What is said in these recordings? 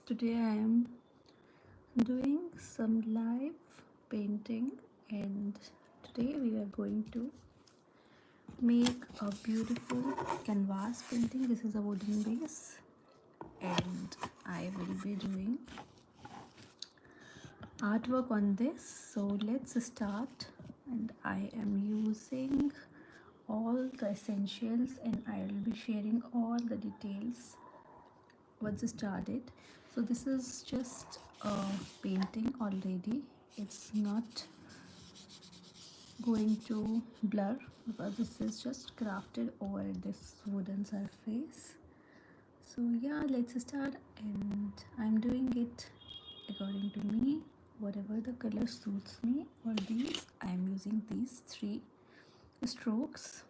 Today I am doing some live painting, and today we are going to make a beautiful canvas painting. This is a wooden base, and I will be doing artwork on this. So let's start. And I am using all the essentials, and I will be sharing all the details once started. So this is just a painting already. It's not going to blur because this is just crafted over this wooden surface. So yeah, let's start, and I'm doing it according to me, whatever the color suits me. For these I'm using these three strokes.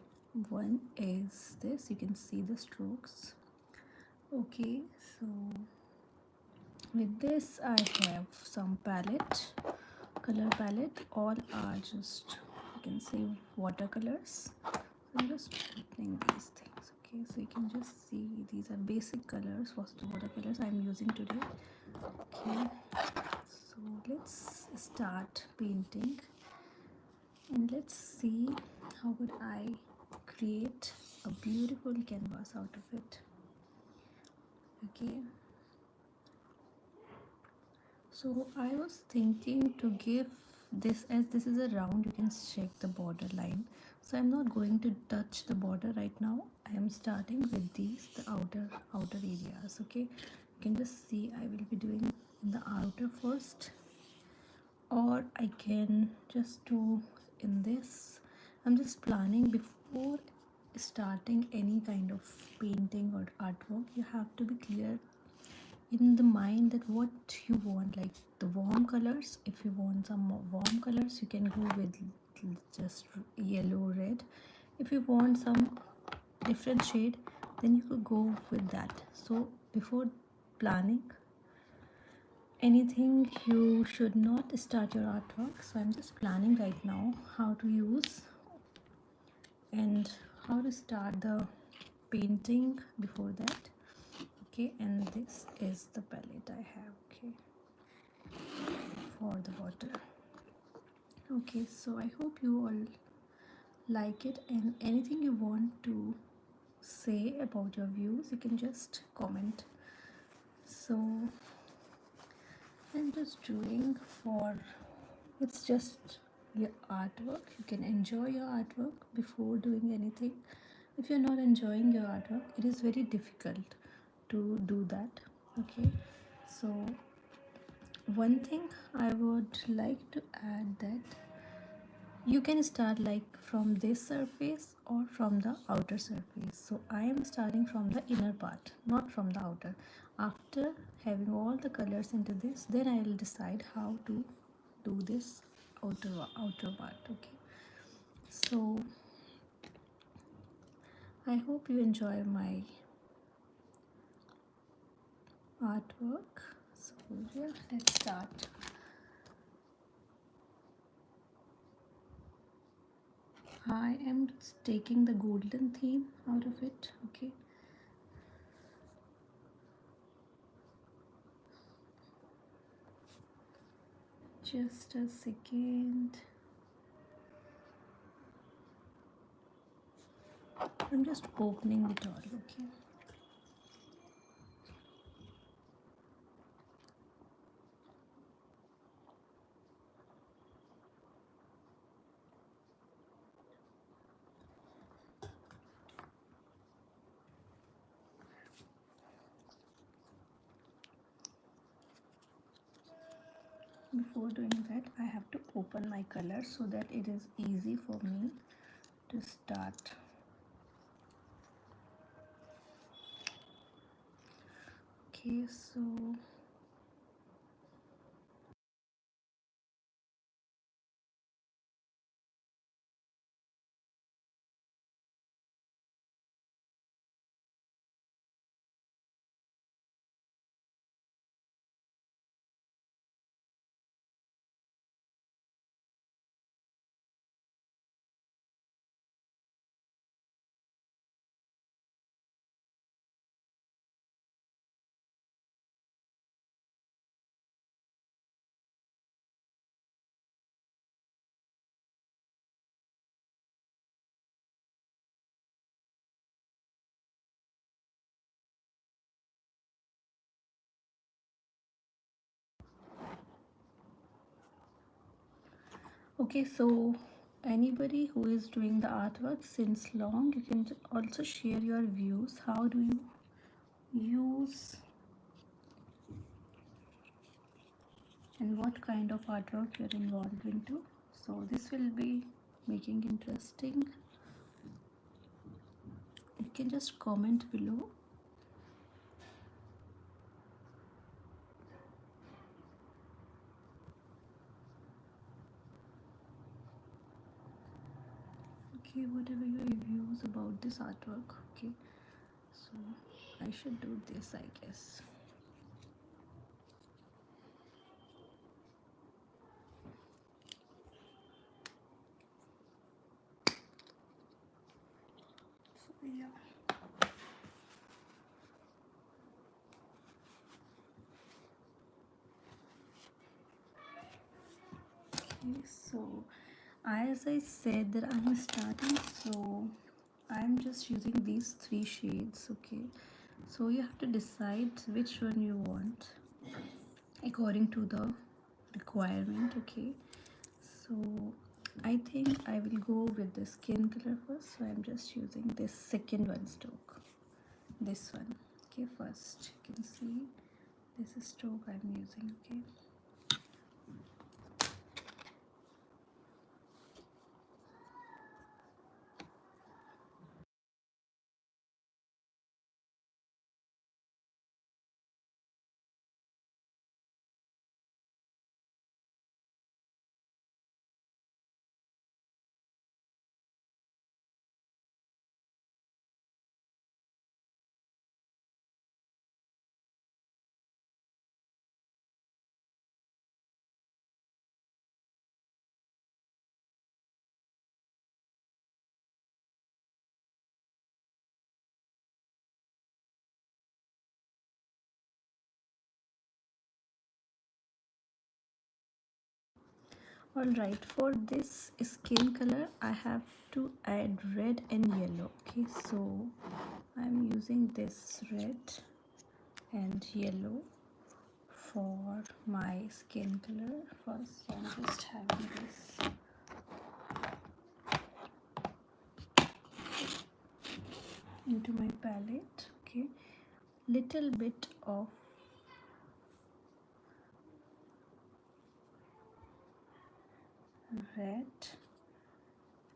One is this, you can see the strokes. Okay, so with this I have some palette, color palette. All are just, you can see, watercolors. So I'm just opening these things. Okay, so you can just see these are basic colors, first watercolors I'm using today. Okay, so let's start painting, and let's see how would I create a beautiful canvas out of it. Okay, so I was thinking to give this, as this is a round, you can check the border line. So I'm not going to touch the border right now. I am starting with these, the outer areas. Okay, you can just see I will be doing the outer first, or I can just do in this. I'm just planning before starting any kind of painting or artwork. You have to be clear in the mind that what you want, like the warm colors. If you want some more warm colors, you can go with just yellow, red. If you want some different shade, then you could go with that. So before planning anything, you should not start your artwork. So I'm just planning right now how to use and how to start the painting before that. Okay, and this is the palette I have. Okay, for the water. Okay, so I hope you all like it, and anything you want to say about your views, you can just comment. So I'm just doing for, it's just your artwork. You can enjoy your artwork before doing anything. If you're not enjoying your artwork, it is very difficult to do that. Okay, so one thing I would like to add, that you can start like from this surface or from the outer surface. So I am starting from the inner part, not from the outer. After having all the colors into this, then I will decide how to do this outer part. Okay, so I hope you enjoy my artwork. So yeah, let's start. I am taking the golden theme out of it. Okay, just a second. I'm just opening it all. Okay, before doing that I have to open my color so that it is easy for me to start. Okay, so Okay, so anybody who is doing the artwork since long, you can also share your views. How do you use and what kind of artwork you're involved into? So this will be making interesting. You can just comment below. Okay, whatever your views about this artwork. Okay, so I should do this, I guess. So yeah. Okay, so as I said that I'm starting, so I'm just using these three shades. Okay, so you have to decide which one you want according to the requirement. Okay, so I think I will go with the skin color first, so I'm just using this second one stroke, this one. Okay, first you can see this is stroke I'm using. Okay, all right, for this skin color I have to add red and yellow. Okay, so I'm using this red and yellow for my skin color. First I'm just having this into my palette. Okay, little bit of red,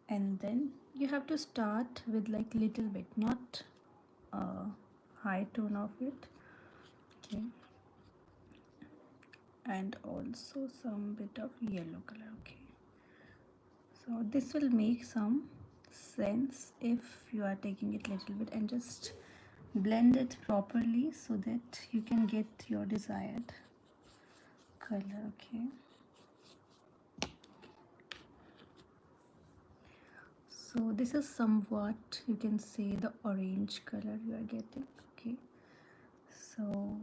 and then you have to start with like little bit, not a high tone of it. Okay, and also some bit of yellow color. Okay, so this will make some sense if you are taking it little bit and just blend it properly so that you can get your desired color. Okay, so this is somewhat, you can say, the orange color you are getting. Okay, so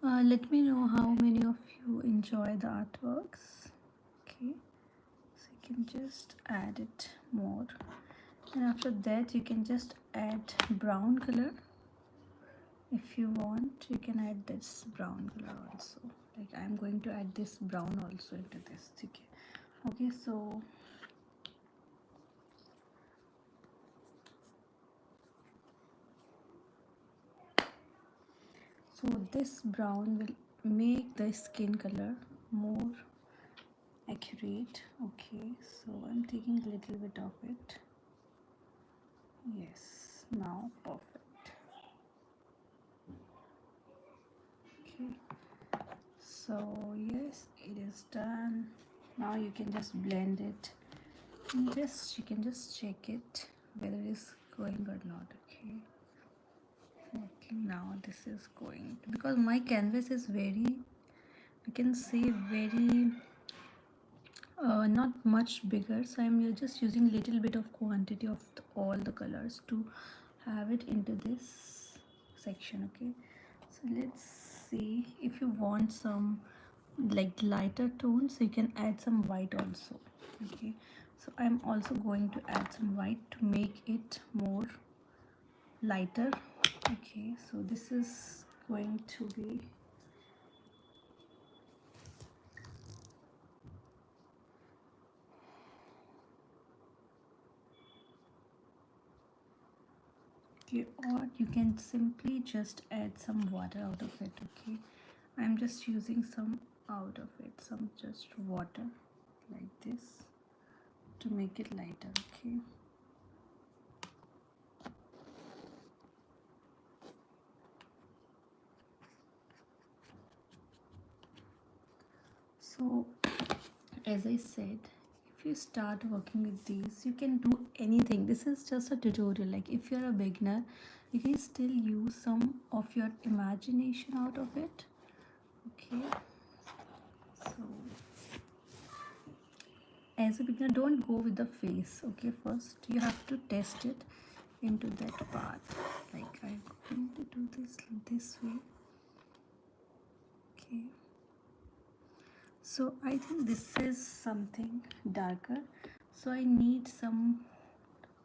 let me know how many of you enjoy the artworks. Okay, so you can just add it more, and after that you can just add brown color. If you want, you can add this brown color also. Like I'm going to add this brown also into this. Okay, okay, so this brown will make the skin color more accurate. Okay, so I'm taking a little bit of it. Yes, now perfect. Okay, so yes, it is done. Now you can just blend it and just you can just check it whether it is going or not. Okay, okay, now this is going, because my canvas is very, you can say, very not much bigger, so I'm just using little bit of quantity of all the colors to have it into this section. Okay, so let's see, if you want some like lighter tones, you can add some white also. Okay, so I'm also going to add some white to make it more lighter. Okay, so this is going to be okay, or you can simply just add some water out of it. Okay, I'm just using some out of it, some just water like this to make it lighter. Okay, so as I said, if you start working with these, you can do anything. This is just a tutorial. Like if you're a beginner, you can still use some of your imagination out of it. Okay, so as a beginner, don't go with the face. Okay, first you have to test it into that part. Like I'm going to do this way. Okay, so I think this is something darker, so I need some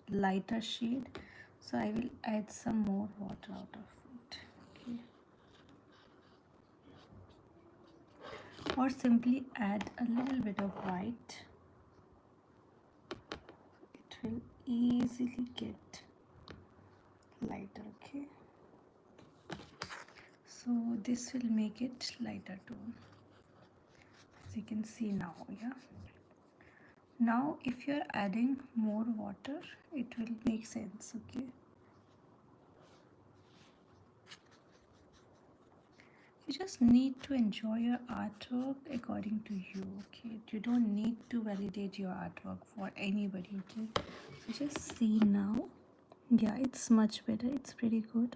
lighter shade, so I will add some more water out of it. Okay, or simply add a little bit of white. It will easily get lighter. Okay, so this will make it lighter tone, as you can see now. Yeah, now if you're adding more water, it will make sense. Okay, you just need to enjoy your artwork according to you. Okay, you don't need to validate your artwork for anybody. Okay, so just see now. Yeah, it's much better, it's pretty good.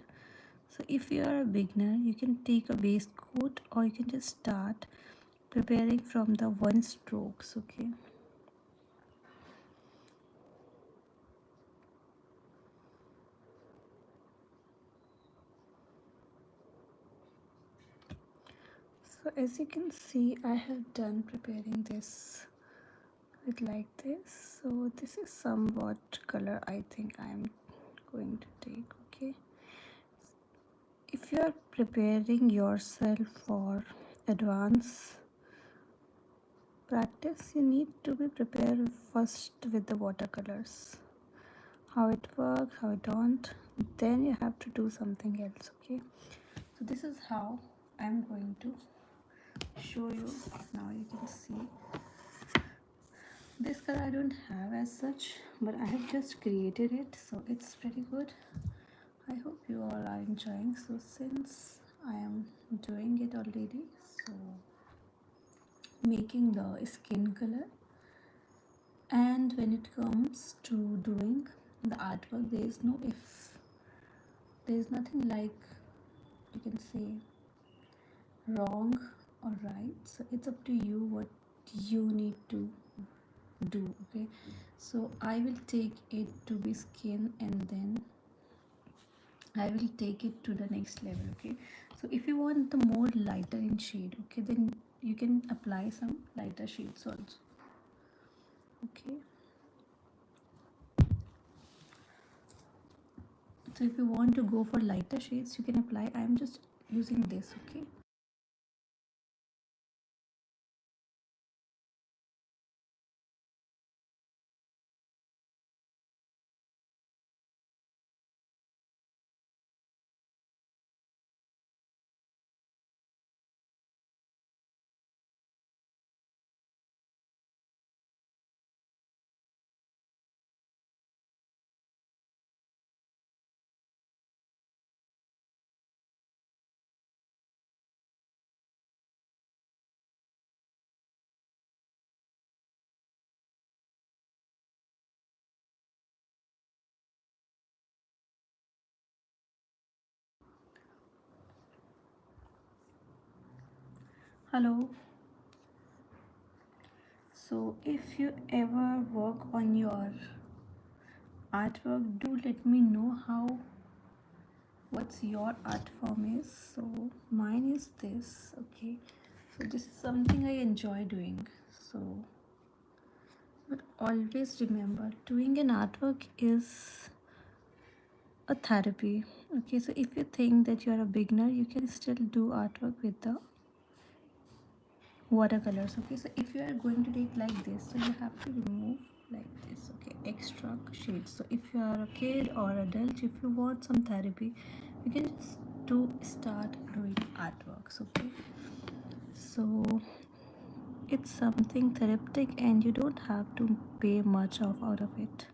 So if you are a beginner, you can take a base coat, or you can just start preparing from the one strokes. Okay, so as you can see, I have done preparing this it like this. So this is somewhat color I think I'm going to take. Okay, if you are preparing yourself for advanced practice, you need to be prepared first with the watercolors, how it works, how it don't, then you have to do something else. Okay, so this is how I'm going to show you. Now you can see this color I don't have as such, but I have just created it, so it's pretty good. I hope you all are enjoying. So since I am doing it already, so making the skin color, and when it comes to doing the artwork, there is no if, there is nothing like, you can say, wrong or right. So it's up to you what you need to do. Okay, so I will take it to be skin, and then I will take it to the next level. Okay, so if you want the more lighter in shade, okay, then you can apply some lighter shades also. Okay, so if you want to go for lighter shades, you can apply. I am just using this. Okay, hello. So if you ever work on your artwork, do let me know how, what's your art form is. So mine is this. Okay, so this is something I enjoy doing. So, but always remember, doing an artwork is a therapy. Okay, so if you think that you are a beginner, you can still do artwork with the watercolors. Okay, so if you are going to take like this, so you have to remove like this. Okay, extra shades. So if you are a kid or adult, if you want some therapy, you can just start doing artworks. Okay, so it's something therapeutic and you don't have to pay much out of it.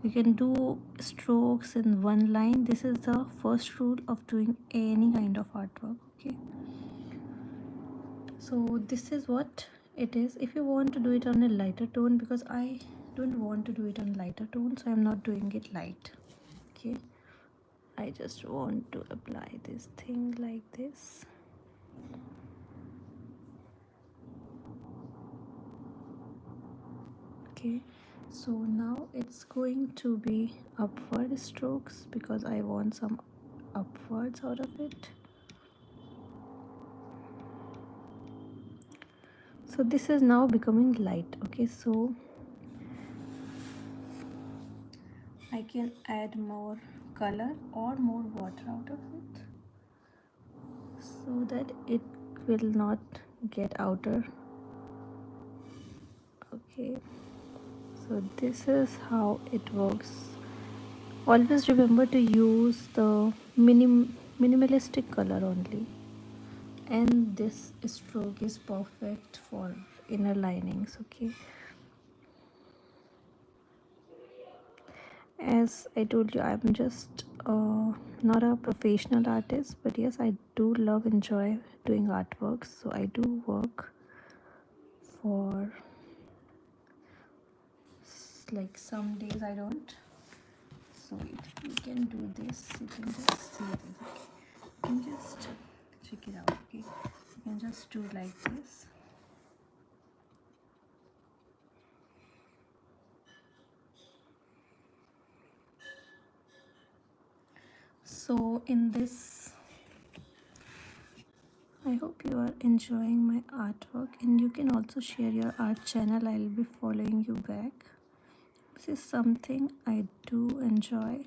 You can do strokes in one line. This is the first rule of doing any kind of artwork. Okay, so this is what it is. If you want to do it on a lighter tone, because I don't want to do it on lighter tone, so I'm not doing it light. Okay, I just want to apply this thing like this. Okay, so now it's going to be upward strokes because I want some upwards out of it. So this is now becoming light. Okay, so I can add more color or more water out of it so that it will not get outer. Okay, so this is how it works. Always remember to use the minimalistic color only, and this stroke is perfect for inner linings. Okay, as I told you, I'm just not a professional artist, but yes, I do enjoy doing artworks. So I do work for like some days I don't. So if you can do this, you can just see this. Okay, you can just check it out. Okay, you can just do like this. So in this, I hope you are enjoying my artwork, and you can also share your art channel. I'll be following you back. This is something I do enjoy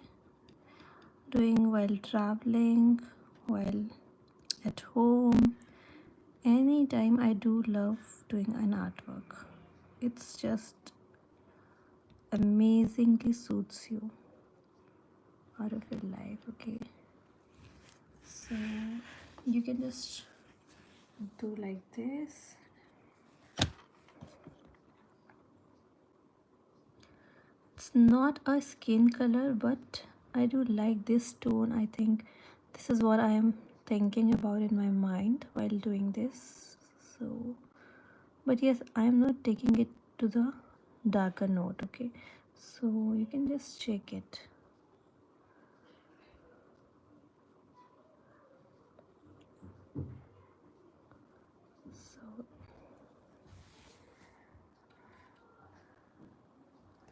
doing while traveling, while at home. Anytime I do love doing an artwork. It's just amazingly suits you out of your life. Okay, so you can just do like this. It's not a skin color, but I do like this tone. I think this is what I am thinking about in my mind while doing this. So, but yes, I am not taking it to the darker note. Okay, so you can just check it. So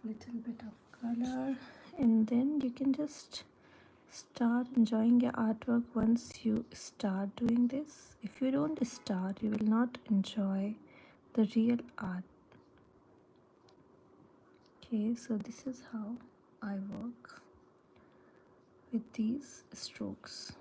little bit of color, and then you can just start enjoying your artwork once you start doing this. If you don't start, you will not enjoy the real art. Okay, so this is how I work with these strokes.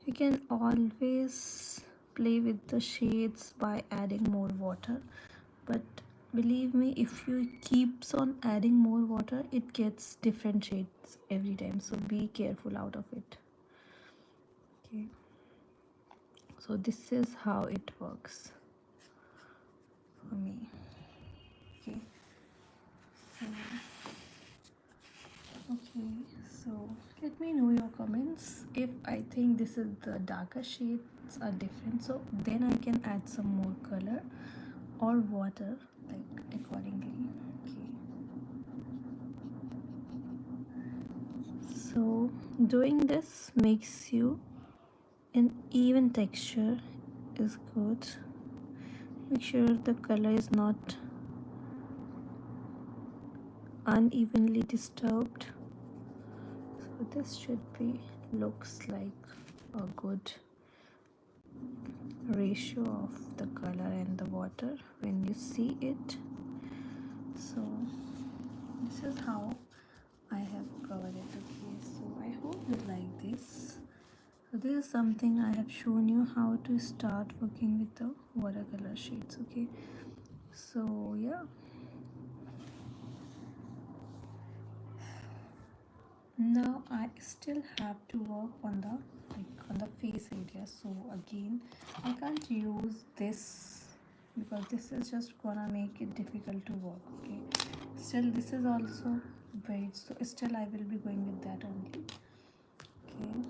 You can always play with the shades by adding more water, but believe me, if you keeps on adding more water, it gets different shades every time, so be careful out of it. Okay, so this is how it works for me. Okay, so okay, so let me know your comments. If I think this is the darker shades are different, so then I can add some more color or water like accordingly. Okay, so doing this makes you an even texture is good. Make sure the color is not unevenly disturbed. So this should be looks like a good ratio of the color and the water when you see it. So this is how I have covered it. Okay, so I hope you like this. So this is something I have shown you how to start working with the watercolor shades. Okay, so yeah, now I still have to work on the face area. So again, I can't use this because this is just gonna make it difficult to work. Okay, still this is also very, so still I will be going with that only. Okay,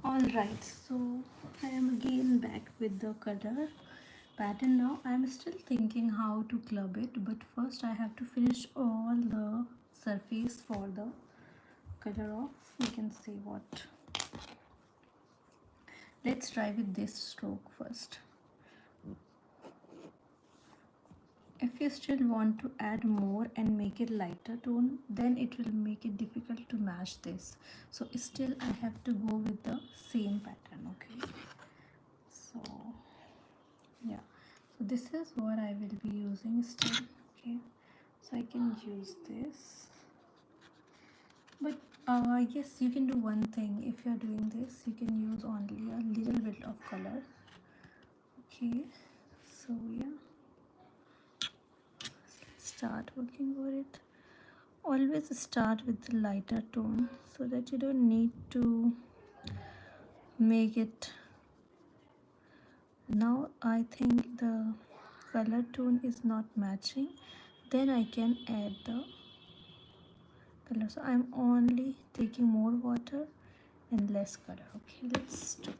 all right, so I am again back with the color pattern. Now I'm still thinking how to club it, but first I have to finish all the surface for the color off. We can see what. Let's try with this stroke first. If you still want to add more and make it lighter tone, then it will make it difficult to match this. So still I have to go with the same pattern. Okay, so yeah, so this is what I will be using still. Okay, so I can use this, but yes, you can do one thing. If you're doing this, you can use only a little bit of color. Okay, so yeah, start working over it. Always start with the lighter tone so that you don't need to make it. Now I think the color tone is not matching, then I can add the color. So I'm only taking more water and less color. Okay, let's do.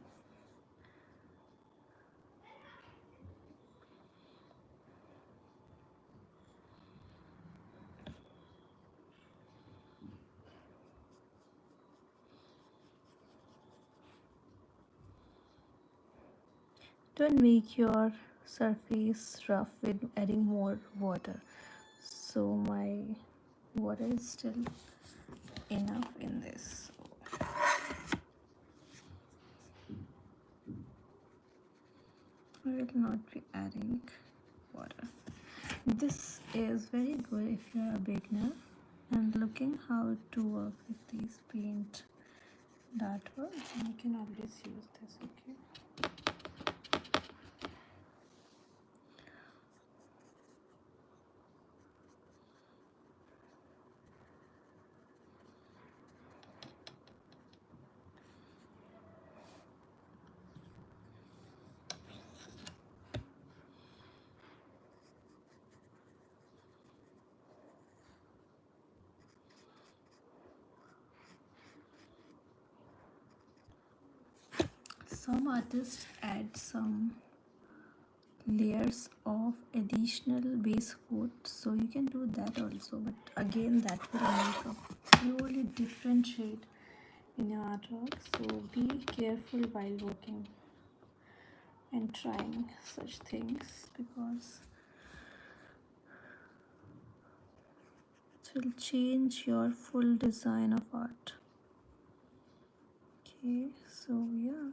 Don't make your surface rough with adding more water. So my water is still enough in this. I will not be adding water. This is very good if you are a beginner and looking how to work with these paint that works. You can always use this. Okay. Some artists add some layers of additional base coat, so you can do that also, but again that will make a purely different shade in your artwork. So be careful while working and trying such things, because it will change your full design of art. Okay, so yeah,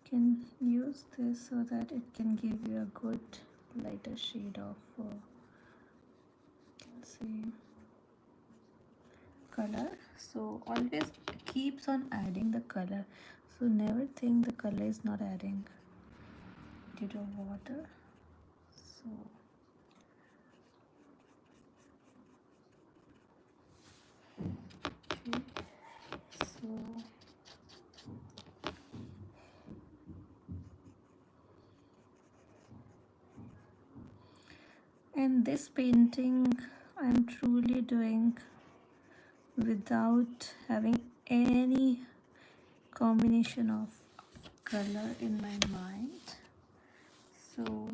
you can use this so that it can give you a good lighter shade of say color. So always keeps on adding the color, so never think the color is not adding due to water. So okay, so and this painting I'm truly doing without having any combination of color in my mind. So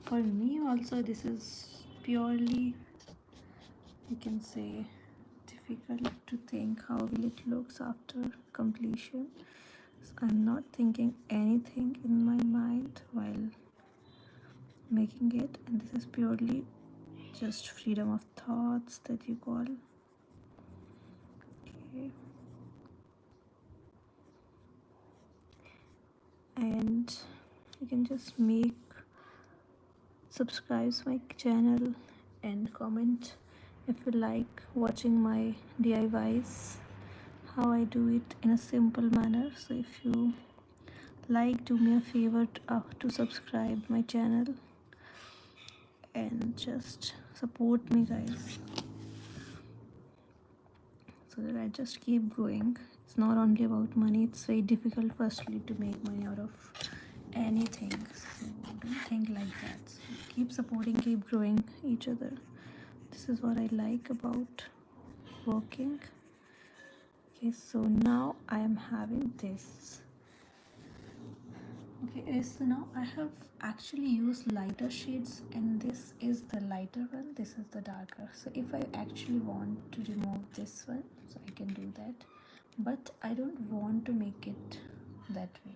for me also this is purely, you can say, difficult to think how will it looks after completion. So I'm not thinking anything in my mind while making it, and this is purely just freedom of thoughts that you call. Okay, and you can just subscribe my channel and comment if you like watching my DIYs, how I do it in a simple manner. So if you like, do me a favor to subscribe my channel and just support me, guys, so that I just keep going. It's not only about money, it's very difficult firstly to make money out of anything, so don't think like that. So keep supporting, keep growing each other. This is what I like about working. Okay, so now I am having this. Okay, so now I have actually used lighter shades, and this is the lighter one, this is the darker. So if I actually want to remove this one, so I can do that, but I don't want to make it that way,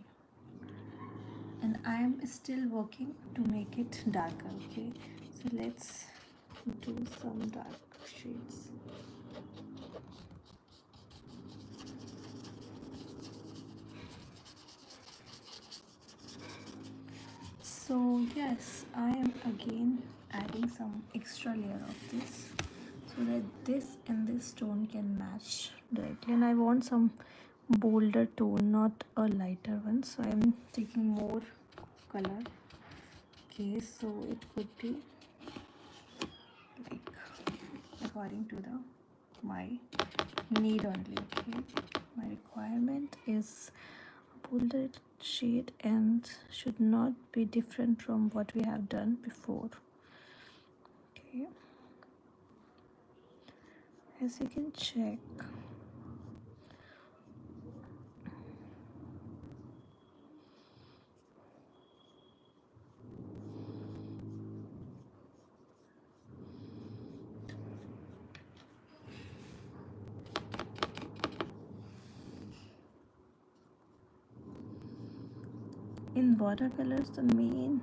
and I am still working to make it darker. Okay, so let's do some dark shades. So yes, I am again adding some extra layer of this, so that this and this tone can match directly, and I want some bolder tone, not a lighter one, so I'm taking more color. Okay, so it could be like according to the my need only. Okay, my requirement is a bolder shade and should not be different from what we have done before. Okay, as you can check, in watercolors the main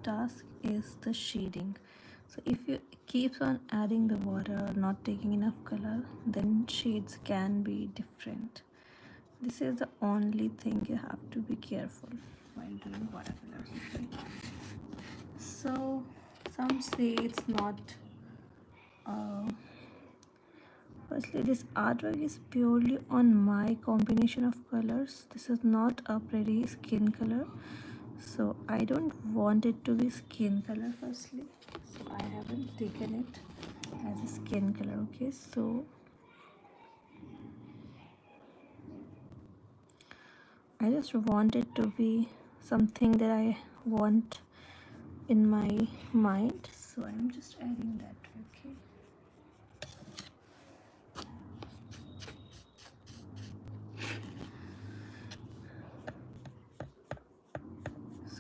task is the shading. So if you keep on adding the water or not taking enough color, then shades can be different. This is the only thing you have to be careful while doing watercolors. Okay, so some say it's not firstly, this artwork is purely on my combination of colors. This is not a pretty skin color, so I don't want it to be skin color firstly, so I haven't taken it as a skin color. Okay, so I just want it to be something that I want in my mind, so I'm just adding that. Okay,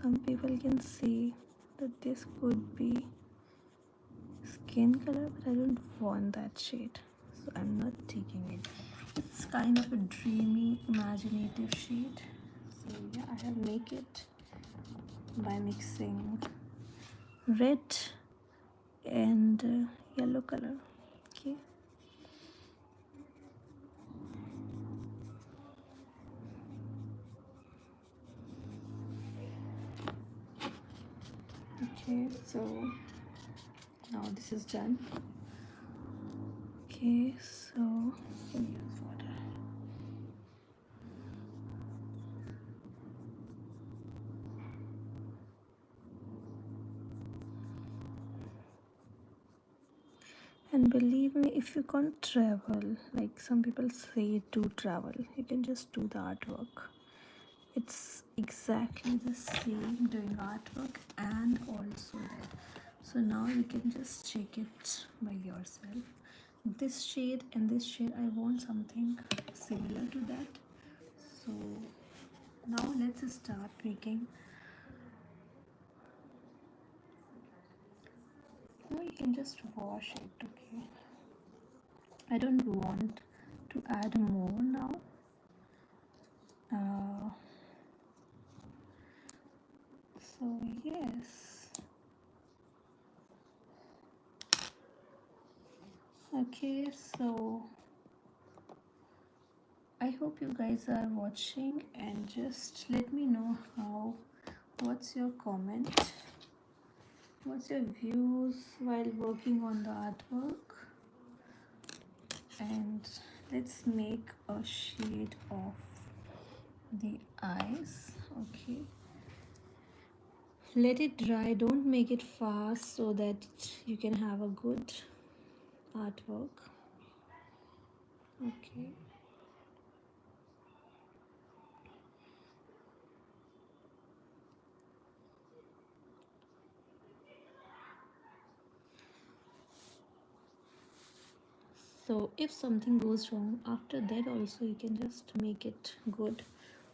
some people can say that this could be skin color, but I don't want that shade, so I'm not taking it. It's kind of a dreamy, imaginative shade. So yeah, I have make it by mixing red and yellow color. Okay. Okay, so now this is done. Okay, so use water. And believe me, if you can't travel, like some people say to travel, you can just do the artwork. It's exactly the same doing artwork and also that. So now you can just check it by yourself. This shade and this shade, I want something similar to that. So now let's start making. Now you can just wash it, okay? I don't want to add more now. Uh, so yes. Okay, so I hope you guys are watching and just let me know what's your comment, what's your views while working on the artwork. And let's make a shade of the eyes. Okay, let it dry, don't make it fast so that you can have a good artwork. Okay. So if something goes wrong after that also you can just make it good.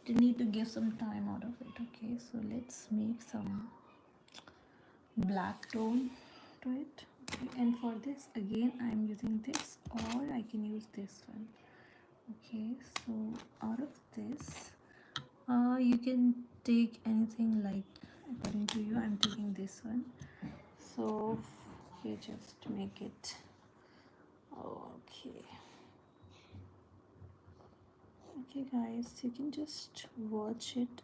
You need to give some time out of it. Okay, so let's make some black tone to it. Okay, and for this again I'm using this, or I can use this one. Okay, so out of this you can take anything, like according to you. I'm taking this one. So you just make it. Okay. Okay guys, you can just watch it.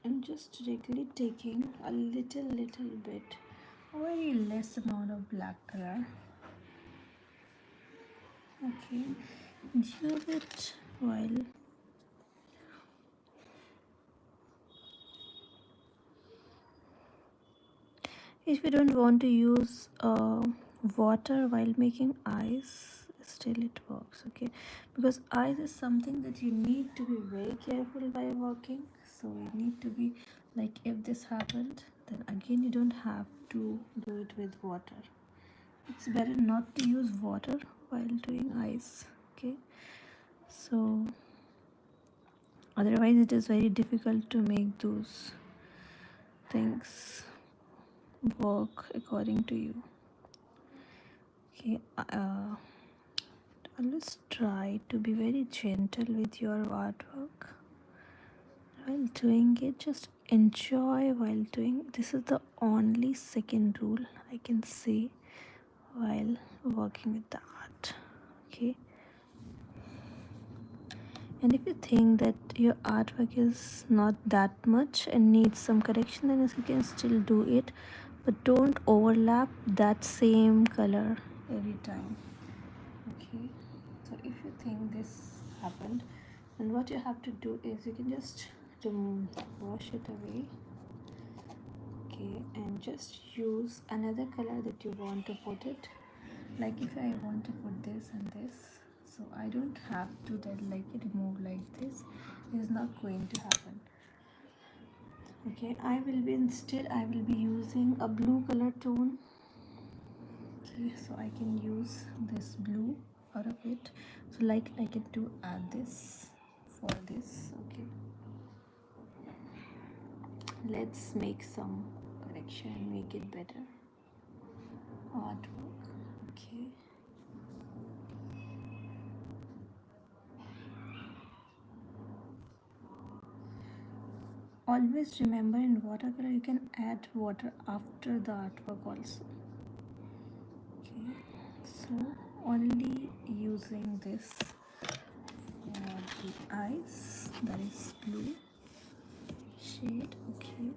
I'm just directly taking a little bit, a very less amount of black color. Okay, use it while if you don't want to use water while making eyes, still it works. Okay, because eyes is something that you need to be very careful by working. So you need to be like, if this happened, then again you don't have to do it with water. It's better not to use water while doing eyes. Okay, so otherwise it is very difficult to make those things work according to you. Okay, always try to be very gentle with your artwork while doing it. Just enjoy while doing. This is the only second rule I can say while working with the art. Okay, and if you think that your artwork is not that much and needs some correction, then you can still do it, but don't overlap that same color every time. Okay, so if you think this happened, then what you have to do is you can just wash it away. Okay, and just use another color that you want to put it. Like if I want to put this and this, so I don't have to that like remove like this. It is not going to happen. Okay, I will be using a blue color tone. Okay, so I can use this blue out of it. So like I get to add this for this. Okay, let's make some correction, make it better. artwork. Okay. Always remember, in watercolor you can add water after the artwork also. Okay, so only using this for the eyes, that is blue shade. Okay,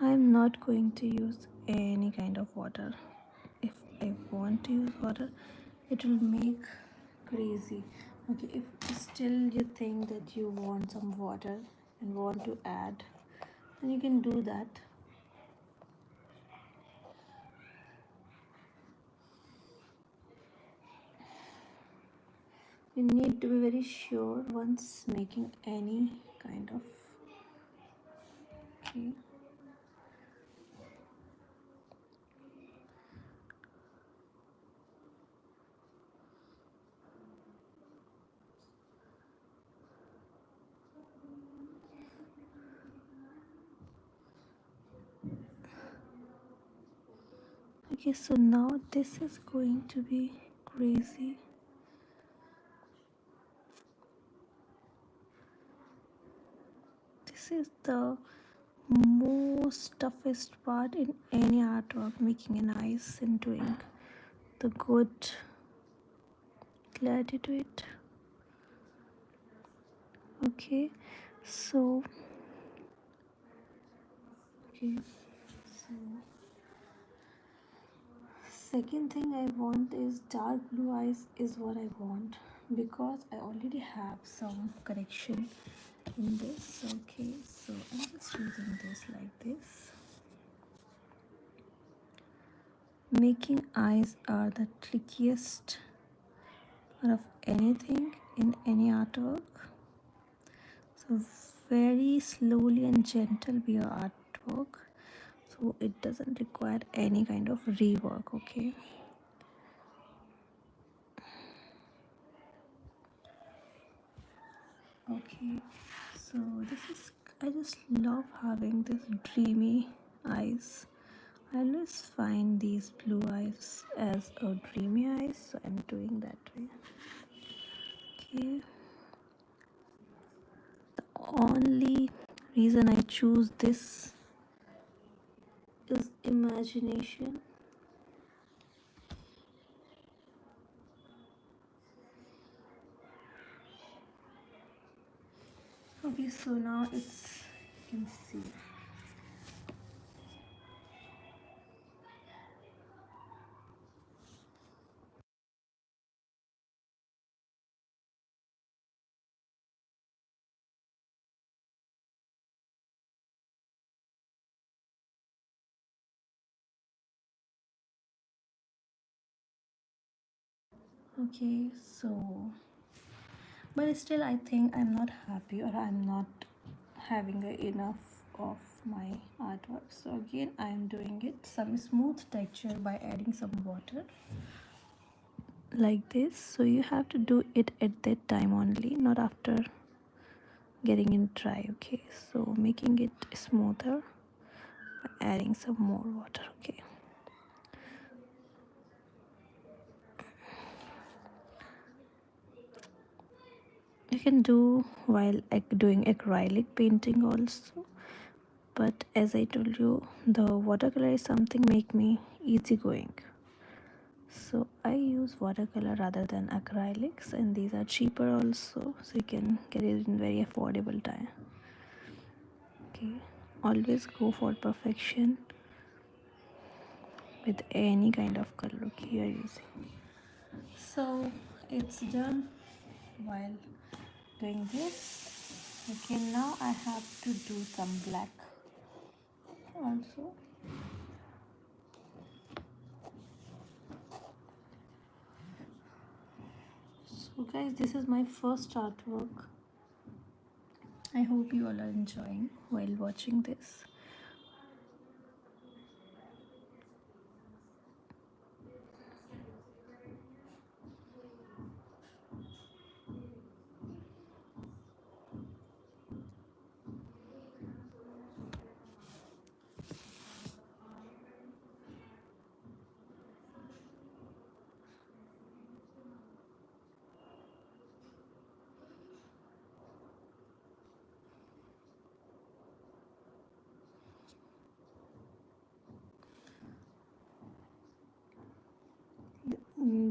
I'm not going to use any kind of water. If I want to use water, it will make crazy. Okay, if still you think that you want some water and want to add, then you can do that. You need to be very sure once making any kind of. Okay. Okay, so now this is going to be crazy. This is the most toughest part in any artwork, making an eyes and doing the good clarity to it. Okay, so okay, so second thing I want is dark blue eyes is what I want, because I already have some correction in this. Okay, so I'm just using this like this. Making eyes are the trickiest part of anything in any artwork. So very slowly and gentle be your artwork, so it doesn't require any kind of rework. Okay, okay, so this is, I just love having this dreamy eyes. I always find these blue eyes as a dreamy eyes, so I'm doing that way. Okay, the only reason I choose this is imagination. Okay, so now it's, you can see. Okay, so but still I think I'm not happy, or I'm not having enough of my artwork. So again I'm doing it some smooth texture by adding some water like this. So you have to do it at that time only, not after getting it dry. Okay, so making it smoother by adding some more water. Okay, you can do while doing acrylic painting also, but as I told you, the watercolor is something make me easygoing, so I use watercolor rather than acrylics, and these are cheaper also, so you can get it in very affordable time. Okay, always go for perfection with any kind of color. Okay, you're using. So it's done while doing this. Okay, now I have to do some black also. So guys, this is my first artwork. I hope you all are enjoying while watching this.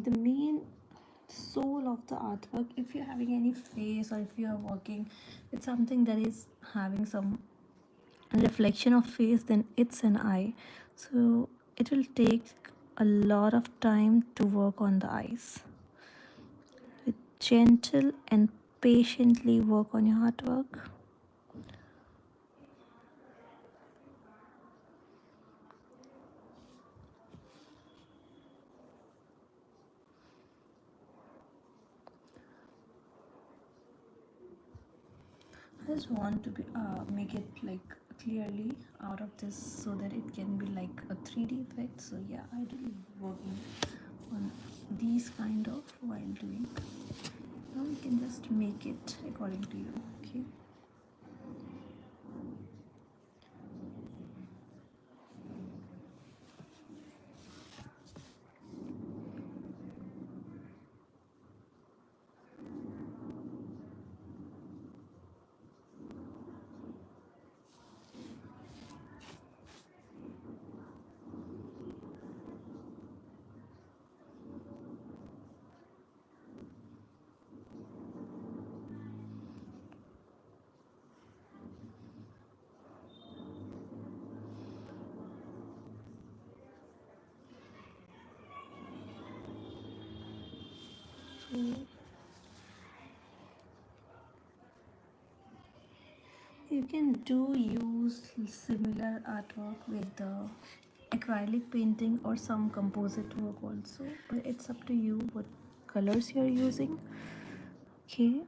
the main soul of the artwork. If you're having any face, or if you are working with something that is having some reflection of face, then it's an eye. So it will take a lot of time to work on the eyes. With gentle and patiently work on your artwork. I just want to be make it like clearly out of this so that it can be like a 3D effect. So yeah, I do working on these kind of while doing. Now we can just make it according to you. Okay. So you can do use similar artwork with the acrylic painting or some composite work also, but it's up to you what colors you're using. Okay.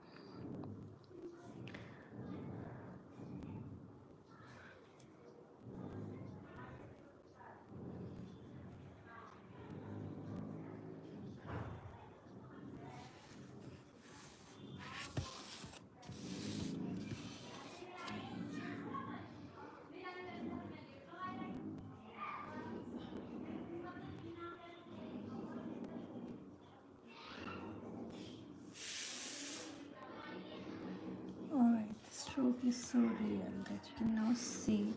Alright, the stroke is so real that you can now see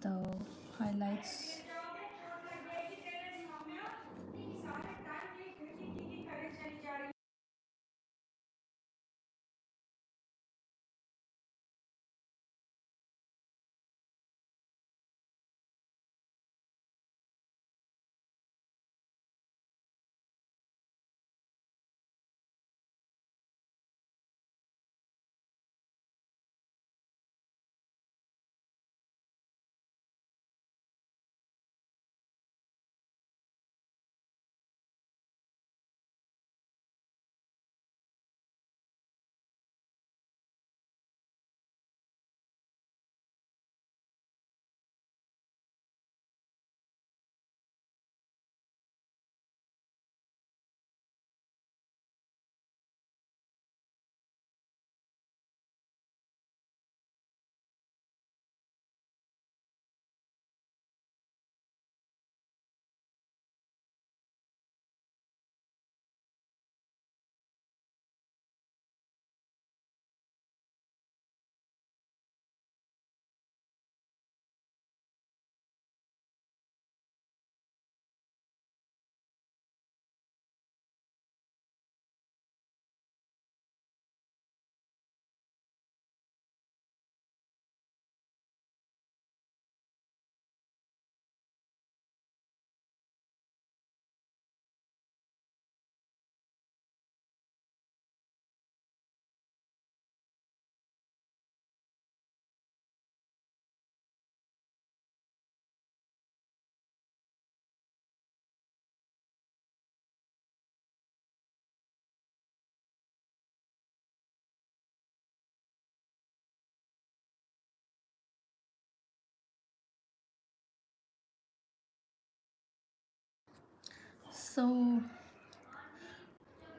the highlights. So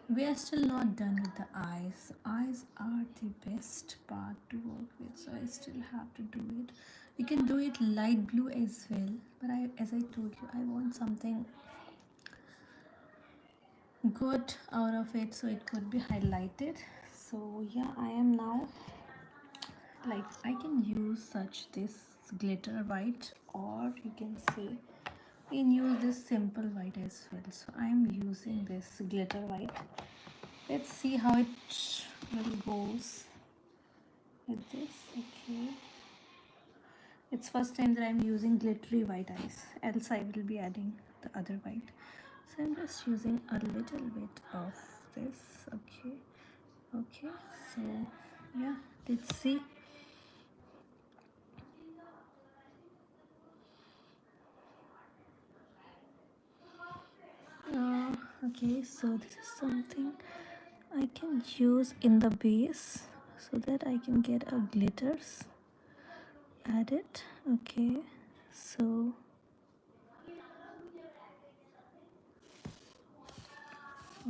we are still not done with the eyes. Eyes are the best part to work with, so I still have to do it. You can do it light blue as well, but as I told you, I want something good out of it so it could be highlighted. So yeah, I am now like I can use such this glitter white, or you can say You can use this simple white as well. So I'm using this glitter white. Let's see how it will goes with this. Okay. It's first time that I'm using glittery white eyes. Else I will be adding the other white. So I'm just using a little bit of this. Okay. Okay. So yeah, let's see. Okay, so this is something I can use in the base so that I can get a glitters added. Okay, so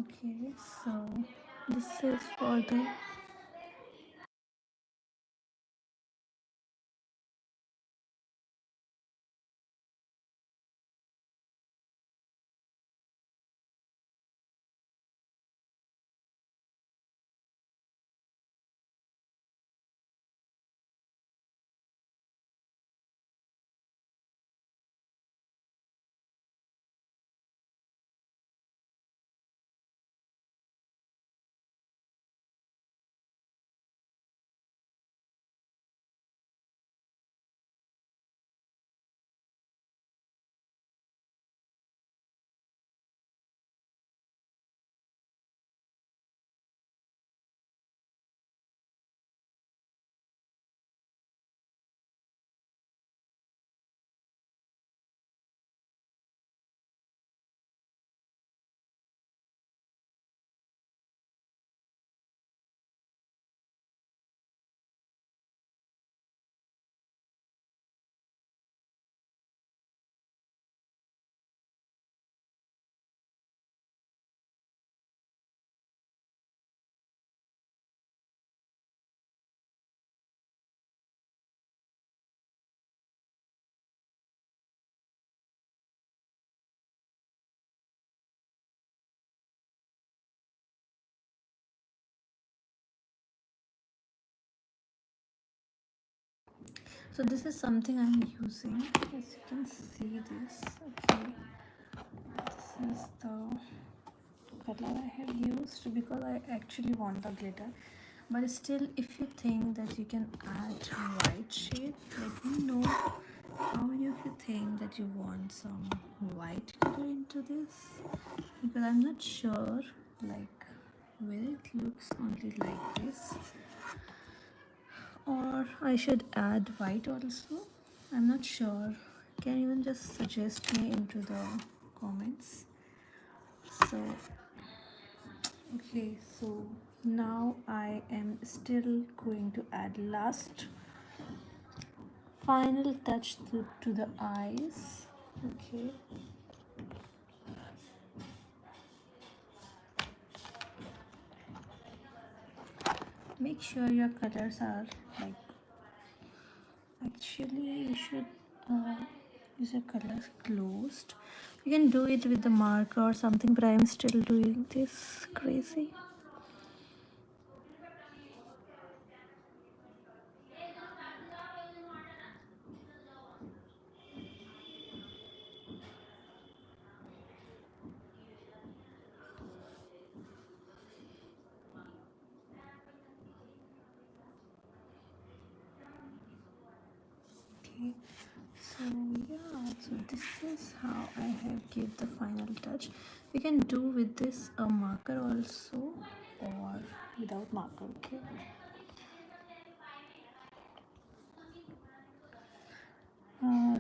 okay, so this is for the so this is something I'm using. As you can see this. Okay, this is the color I have used because I actually want the glitter. But still, if you think that you can add white shade, let me know. How many of you think that you want some white color into this? Because I'm not sure like whether it looks only like this or I should add white also. I'm not sure. Can you even just suggest me into the comments? So okay, so now I am still going to add last final touch to the eyes. Okay, make sure your colors are like, actually you should use your colors closed. You can do it with the marker or something, but I am still doing this crazy. Okay, so yeah, so this is how I have give the final touch. We can do with this a marker also or without marker. Okay,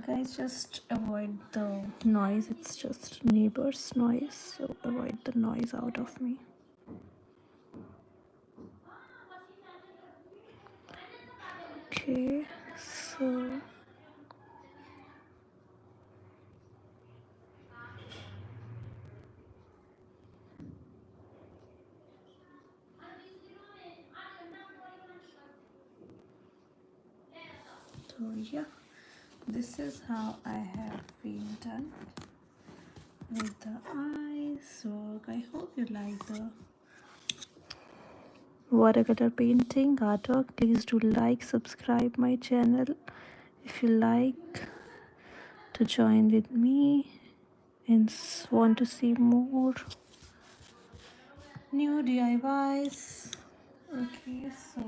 guys, just avoid the noise. It's just neighbors noise, so avoid the noise out of me. Okay, so yeah, this is how I have been done with the eyes. So I hope you like the watercolor painting artwork. Please do like, subscribe my channel if you like to join with me. and want to see more new DIYs. Okay, so